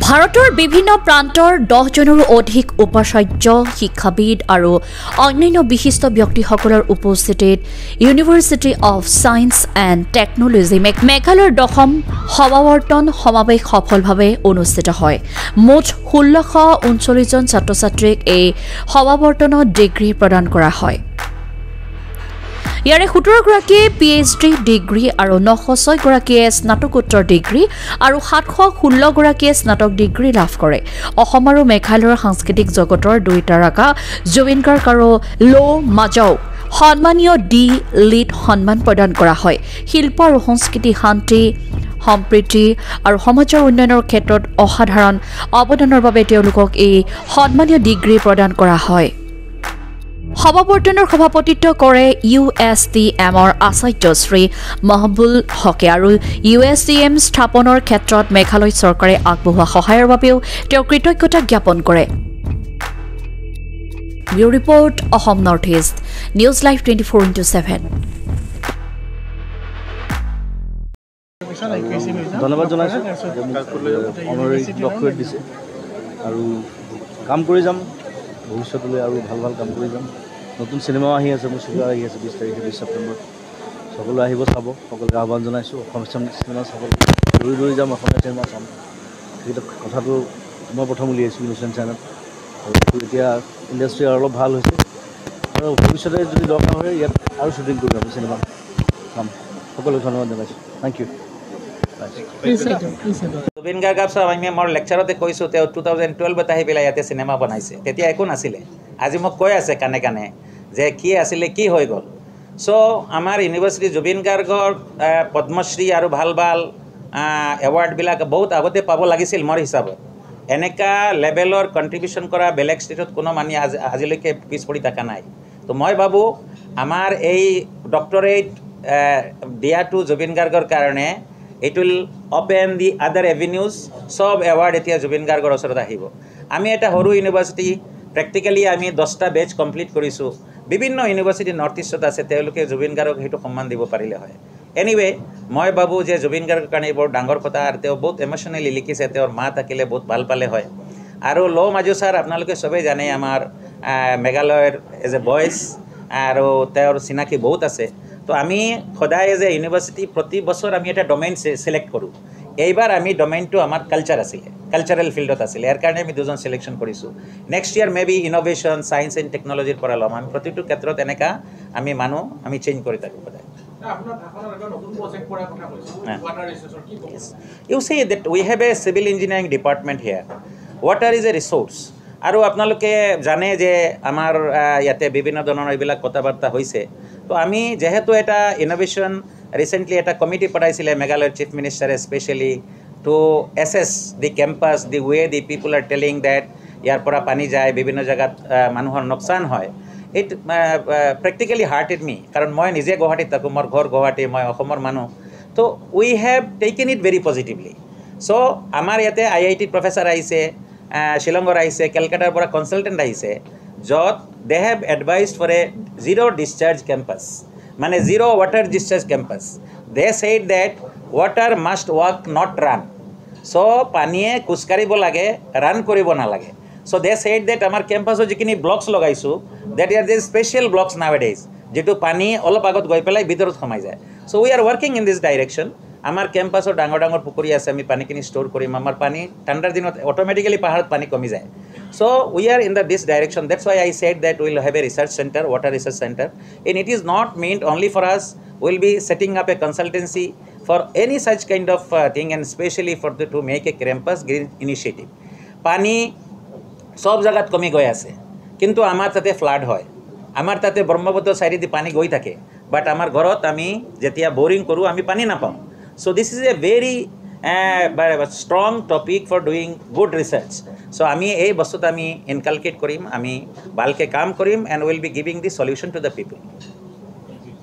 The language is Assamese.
ভাৰতৰ বিভিন্ন প্ৰান্তৰ 10 জনৰো অধিক উপাচাৰ্য শিক্ষাবিদ আৰু অন্যান্য বিশিষ্ট ব্যক্তিসকলৰ উপস্থিতিত university of science and technology মেঘালয়ৰ 10ম সমাৱৰ্তন সমাৱেশ সফলভাৱে অনুষ্ঠিত হয়। মুঠ 1639 জন ছাত্ৰ-ছাত্ৰীক এই সমাৱৰ্তনত ডিগ্ৰী প্ৰদান কৰা হয়। ইয়াৰে 17 গৰাকীয়ে PhD ডিগ্ৰী আৰু 906 গৰাকীয়ে স্নাতকোত্তৰ ডিগ্ৰী আৰু 716 গৰাকীয়ে স্নাতক ডিগ্ৰী লাভ কৰে। অসম আৰু মেঘালয়ৰ সাংস্কৃতিক জগতৰ দুই তাৰকা জুবিন গাৰ্গ আৰু লো মাজাওক সন্মানীয় লিট সন্মান প্ৰদান কৰা হয়। শিল্প আৰু সংস্কৃতি, শান্তি, সম্প্ৰীতি আৰু সমাজৰ উন্নয়নৰ ক্ষেত্ৰত অসাধাৰণ অৱদানৰ বাবে তেওঁলোকক এই সন্মানীয় ডিগ্ৰী প্ৰদান কৰা হয়। সমাৱৰ্তনৰ সভাপতিত্ব কৰে USTMৰ আচাৰ্য শ্ৰী মহবুল হকে আৰু USTM স্থাপনৰ ক্ষেত্ৰত মেঘালয় চৰকাৰে আগবঢ়োৱা সহায়ৰ বাবেও তেওঁ কৃতজ্ঞতা জ্ঞাপন কৰে। Bureau report Assam north east news live 24/7। ধন্যবাদ জনাইছোঁ অনাৰী ডক্টৰেট দিছে আৰু কাম কৰি যাম ভৱিষ্যতলৈ আৰু ভাল ভাল কাম কৰি যাম। নতুন চিনেমাও আহি আছে, মোৰ চিনেমা আহি আছে 20 তাৰিখে 20 ছেপ্টেম্বৰ। সকলোৱে আহিব চাব, সকলোকে আহ্বান জনাইছোঁ। অসমীয়া চিনেমা চাব, দৌৰি যাম, অসমীয়া চিনেমা চাম। সেইটো কথাটো মই প্ৰথম উলিয়াইছোঁ নিউজ চেনেলত। আৰু এতিয়া ইণ্ডাষ্ট্ৰি আৰু অলপ ভাল হৈছে আৰু ভৱিষ্যতে যদি দৰকাৰ হয় ইয়াত আৰু শ্বুটিং কৰি যাম, চিনেমা চাম। সকলোকে ধন্যবাদ জনাইছোঁ। Thank U. জুবিন গাৰ্গক আমি মোৰ লেকচাৰতে কৈছোঁ, তেওঁ 2012ত আহি পেলাই ইয়াতে চিনেমা বনাইছে। তেতিয়া একো নাছিলে। আজি মোক কৈ আছে কাণে কাণে যে কি আছিলে, কি হৈ গ'ল। চ' আমাৰ ইউনিভাৰ্চিটি জুবিন গাৰ্গৰ পদ্মশ্ৰী আৰু ভাল ভাল এৱাৰ্ডবিলাক বহুত আগতে পাব লাগিছিল মোৰ হিচাপত। এনেকুৱা লেভেলৰ কণ্ট্ৰিবিউশ্যন কৰা বেলেগ ষ্টেটত কোনো মানুহে আজিলৈকে পিছ পৰি থকা নাই। তো মই ভাবোঁ আমাৰ এই ডক্টৰেট দিয়াটো জুবিন গাৰ্গৰ কাৰণে ইট উইল অপেন দি আদাৰ এভিনিউজ। চব এৱাৰ্ড এতিয়া জুবিন গাৰ্গৰ ওচৰত আহিব। আমি এটা সৰু ইউনিভাৰ্চিটি, প্ৰেক্টিকেলি আমি 10টা বেচ কমপ্লিট কৰিছোঁ। বিভিন্ন ইউনিভাৰ্চিটি নৰ্থ ইষ্টত আছে, তেওঁলোকে জুবিন গাৰ্গক সেইটো সন্মান দিব পাৰিলে হয়। এনিৱে মই ভাবোঁ যে জুবিন গাৰ্গৰ কাৰণে বৰ ডাঙৰ কথা আৰু তেওঁ বহুত ইম'চনেলি লিখিছে। তেওঁৰ মা থাকিলে বহুত ভাল পালে হয়। আৰু লো মাজু ছাৰ আপোনালোকে চবেই জানে আমাৰ মেঘালয়ৰ এজ এ ভইচ আৰু তেওঁৰ চিনাকি বহুত আছে। তো আমি সদায় এজ এ ইউনিভাৰ্চিটি প্ৰতি বছৰ আমি এটা ডমেইন চিলেক্ট কৰোঁ। এইবাৰ আমি ডমেইনটো আমাৰ কালচাৰ আছিলে, কালচাৰেল ফিল্ডত আছিলে। ইয়াৰ কাৰণে আমি 2জন চিলেকশ্যন কৰিছোঁ। Next year may be innovation, science and টেকনলজিৰ পৰা ল'ম। আমি প্ৰতিটো ক্ষেত্ৰত এনেকুৱা আমি চেঞ্জ কৰি থাকোঁ সদায়। You see that we have a civil engineering department here. Water is a resource. আৰু আপোনালোকে জানে যে আমাৰ ইয়াতে বিভিন্ন ধৰণৰ এইবিলাক কথা বাৰ্তা হৈছে। তো আমি যেহেতু এটা ইন'ভেশ্যন ৰিচেণ্টলি এটা কমিটি পঠাইছিলে মেঘালয়ৰ চিফ মিনিষ্টাৰে স্পেচিয়েলি টু এছেছ দি কেম্পাছ, দি ৱে দি পিপুল আৰ টেলিং ডেট ইয়াৰ পৰা পানী যায়, বিভিন্ন জেগাত মানুহৰ লোকচান হয়। ইট প্ৰেক্টিকেলি হাৰ্টেড মি, কাৰণ মই নিজে গুৱাহাটীত থাকোঁ, মোৰ ঘৰ গুৱাহাটী, মই অসমৰ মানুহ। তো we have taken it very positively. So' আমাৰ ইয়াতে IIT প্ৰফেচাৰ আহিছে, শ্বিলঙৰ আহিছে, কেলকাতাৰ পৰা কনচালটেণ্ট আহিছে, য'ত they have advised for a zero' discharge campus, মানে zero' water discharge campus. They said that water must walk not run. So' পানীয়ে খোজকাঢ়িব লাগে, ৰান কৰিব নালাগে। চ' দে ছেইড ডেট আমাৰ কেম্পাছত যিখিনি ব্লকছ লগাইছোঁ, that are the special blocks nowadays, যিটো পানী অলপ আগত গৈ পেলাই ভিতৰত সোমাই যায়। So' we are working in this direction. আমাৰ কেম্পাছত ডাঙৰ ডাঙৰ পুখুৰী আছে, আমি পানীখিনি ষ্ট'ৰ কৰিম। আমাৰ পানী ঠাণ্ডাৰ দিনত অট'মেটিকেলি পাহাৰত পানী কমি যায়। So' we are in this direction. That's why I said that will have a research centre, water research centre. And it is not meant only for us, will be setting up a consultancy for any such kind of thing, and especially to make a campus green initiative. পানী সব জায়গাত কমি গৈ আছে, কিন্তু আমাৰ তাতে ফ্লাড হয়। আমাৰ তাতে ব্ৰহ্মপুত্ৰ চাইডেদি পানী গৈ থাকে, বাট আমাৰ ঘৰত আমি যেতিয়া বৰিং কৰোঁ আমি পানী নাপাওঁ। So' this is a very strong topic for doing good research. So' আমি এই বস্তুত আমি ইনকালকেট কৰিম, আমি ভালকৈ কাম কৰিম, and will be giving the solution to the people.